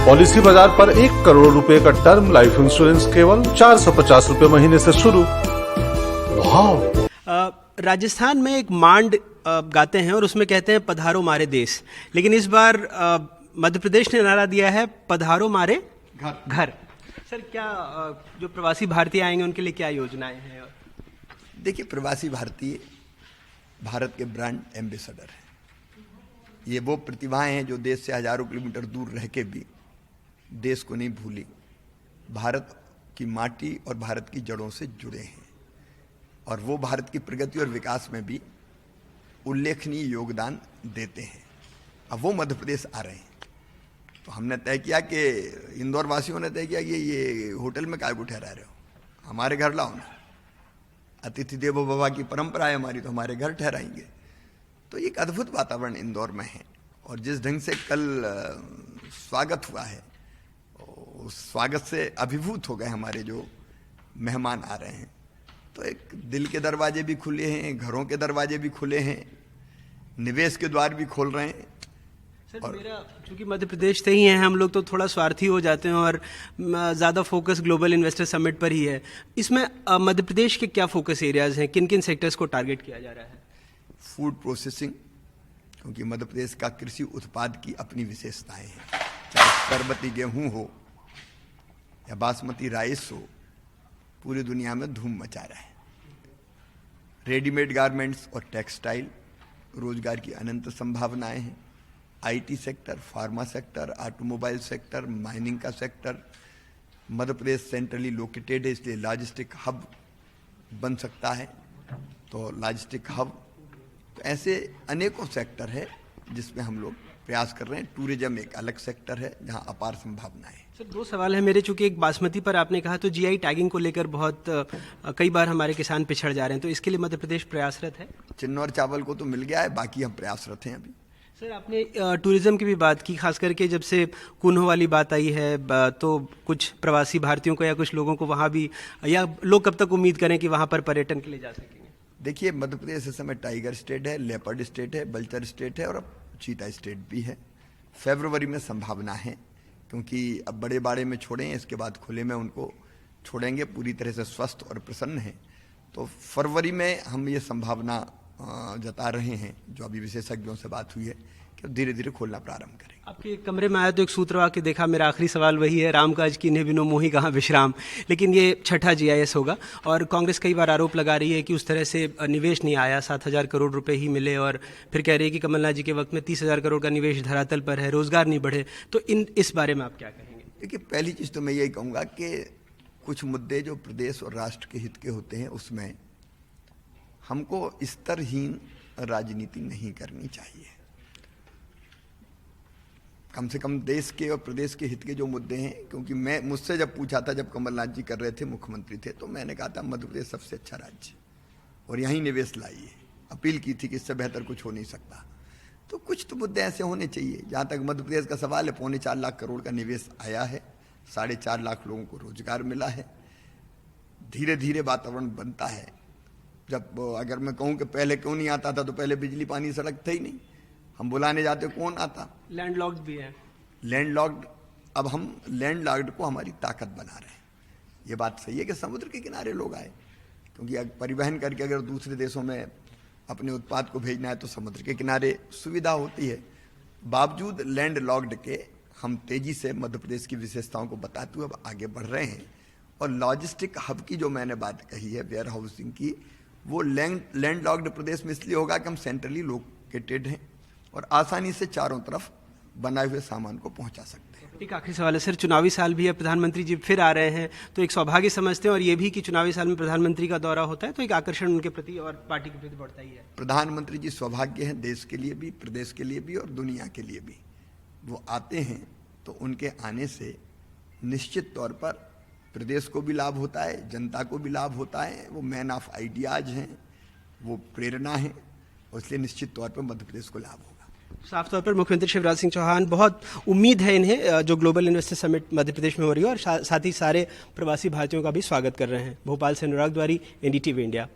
Policy बाजार पर 1 करोड़ रुपए का टर्म लाइफ इंश्योरेंस केवल 450 रुपए महीने से शुरू। वाह! राजस्थान में एक मांड गाते हैं और उसमें कहते हैं पधारो मारे देश, लेकिन इस बार मध्य प्रदेश ने नारा दिया है पधारो मारे घर। सर, क्या जो प्रवासी भारतीय आएंगे उनके लिए क्या योजनाएं हैं? देखिए, प्रवासी भारतीय भारत के ब्रांड एम्बेसडर हैं। ये वो प्रतिभाएं हैं जो देश से हजारों किलोमीटर दूर रह के भी देश को नहीं भूली, भारत की माटी और भारत की जड़ों से जुड़े हैं और वो भारत की प्रगति और विकास में भी उल्लेखनीय योगदान देते हैं। अब वो मध्य प्रदेश आ रहे हैं, तो हमने तय किया कि इंदौर वासियों ने तय किया कि ये होटल में काय को ठहरा रहे हो, हमारे घर लाओ ना। अतिथि देवो भव की परंपरा है हमारी, तो हमारे घर ठहराएंगे। तो एक अद्भुत वातावरण इंदौर में है और जिस ढंग से कल स्वागत हुआ है, उस स्वागत से अभिभूत हो गए हमारे जो मेहमान आ रहे हैं। तो एक दिल के दरवाजे भी खुले हैं, घरों के दरवाजे भी खुले हैं, निवेश के द्वार भी खोल रहे हैं। सर, मेरा चूंकि मध्य प्रदेश से ही हैं हम लोग, तो थोड़ा स्वार्थी हो जाते हैं और ज़्यादा फोकस ग्लोबल इन्वेस्टर समिट पर ही है। इसमें मध्य प्रदेश के क्या फोकस एरियाज हैं, किन किन सेक्टर्स को टारगेट किया जा रहा है? फूड प्रोसेसिंग, क्योंकि मध्य प्रदेश का कृषि उत्पाद की अपनी विशेषताएं हैं। चाहे सरबती गेहूं हो या बासमती राइस हो, पूरी दुनिया में धूम मचा रहा है। रेडीमेड गारमेंट्स और टेक्सटाइल, रोजगार की अनंत संभावनाएं हैं। IT sector, pharma sector, automobile sector, mining का sector. Madhya Pradesh centrally located है, इसलिए लॉजिस्टिक हब बन सकता है। तो लॉजिस्टिक हब, तो ऐसे अनेकों सेक्टर है जिसमें हम लोग प्रयास कर रहे हैं। टूरिज्म एक अलग सेक्टर है जहां अपार संभावनाएं हैं। सर, 2 सवाल है मेरे। चूंकि एक बासमती पर आपने कहा, तो जीआई टैगिंग को लेकर बहुत कई बार हमारे किसान पिछड़ जा रहे हैं, तो इसके लिए मध्य प्रदेश प्रयासरत है? चिन्नौर चावल को तो मिल गया है, बाकी हम प्रयासरत हैं अभी। सर, आपने टूरिज्म की भी बात की, खास करके जब से कुन्हो वाली बात आई है, तो कुछ प्रवासी भारतीयों को या कुछ लोगों को वहाँ भी, या लोग कब तक उम्मीद करें कि वहाँ पर पर्यटन के लिए जा सकेंगे? देखिए, मध्य प्रदेश इस समय टाइगर स्टेट है, लेपर्ड स्टेट है, बल्चर स्टेट है और अब चीता स्टेट भी है। फरवरी में संभावना है, क्योंकि अब बड़े बाड़े में छोड़े, इसके बाद खुले में उनको छोड़ेंगे। पूरी तरह से स्वस्थ और प्रसन्न है, तो फरवरी में हम ये संभावना जता रहे हैं, जो अभी विशेषज्ञों से बात हुई है, कि धीरे धीरे खोलना प्रारंभ करेंगे। आपके कमरे में आया तो एक सूत्र वाक्य देखा, मेरा आखिरी सवाल वही है, राम काज कीन्हे बिनु मोहि कहाँ विश्राम। लेकिन ये छठा जीआईएस होगा और कांग्रेस कई बार आरोप लगा रही है कि उस तरह से निवेश नहीं आया, 7,000 करोड़ रुपए ही मिले, और फिर कह रही है कि कमलनाथ जी के वक्त में 30,000 करोड़ का निवेश धरातल पर है, रोजगार नहीं बढ़े। तो इस बारे में आप क्या कहेंगे? देखिए, पहली चीज तो मैं यही कहूँगा कि कुछ मुद्दे जो प्रदेश और राष्ट्र के हित के होते हैं, उसमें हमको स्तरहीन राजनीति नहीं करनी चाहिए। कम से कम देश के और प्रदेश के हित के जो मुद्दे हैं, क्योंकि मैं मुझसे जब पूछा था, जब कमलनाथ जी कर रहे थे, मुख्यमंत्री थे, तो मैंने कहा था मध्य प्रदेश सबसे अच्छा राज्य और यहीं निवेश लाइए। अपील की थी कि इससे बेहतर कुछ हो नहीं सकता। तो कुछ तो मुद्दे ऐसे होने चाहिए। जहाँ तक मध्य प्रदेश का सवाल है, 4.25 लाख करोड़ का निवेश आया है, 4.5 लाख लोगों को रोजगार मिला है, धीरे धीरे वातावरण बनता है। जब अगर मैं कहूँ कि पहले क्यों नहीं आता था, तो पहले बिजली पानी सड़क थे ही नहीं, हम बुलाने जाते कौन आता। लैंडलॉक्ड भी है, लैंडलॉक्ड। अब हम लैंडलॉक्ड को हमारी ताकत बना रहे हैं। ये बात सही है कि समुद्र के किनारे लोग आए, क्योंकि परिवहन करके अगर दूसरे देशों में अपने उत्पाद को भेजना है तो समुद्र के किनारे सुविधा होती है। बावजूद लैंडलॉक्ड के हम तेजी से मध्य प्रदेश की विशेषताओं को बताते हुए अब आगे बढ़ रहे हैं। और लॉजिस्टिक हब की जो मैंने बात कही है, वेयर हाउसिंग की, वो लैंडलॉक्ड प्रदेश में इसलिए होगा कि हम सेंट्रली लोकेटेड हैं और आसानी से चारों तरफ बनाए हुए सामान को पहुंचा सकते हैं। एक आखिरी सवाल है सर, चुनावी साल भी है, प्रधानमंत्री जी फिर आ रहे हैं, तो एक सौभाग्य समझते हैं और ये भी कि चुनावी साल में प्रधानमंत्री का दौरा होता है, तो एक आकर्षण उनके प्रति और पार्टी के प्रति बढ़ता ही है। प्रधानमंत्री जी सौभाग्य है, देश के लिए भी, प्रदेश के लिए भी और दुनिया के लिए भी। वो आते हैं तो उनके आने से निश्चित तौर पर प्रदेश को भी लाभ होता है, जनता को भी लाभ होता है। वो मैन ऑफ आइडियाज हैं, वो प्रेरणा है, और इसलिए निश्चित तौर पर मध्य प्रदेश को लाभ होगा। साफ तौर पर मुख्यमंत्री शिवराज सिंह चौहान, बहुत उम्मीद है इन्हें जो global investor summit Madhya Pradesh में हो रही है, और साथ ही सारे प्रवासी भारतीयों का भी स्वागत कर रहे हैं। भोपाल से अनुराग द्वारी, एनडीटीवी इंडिया।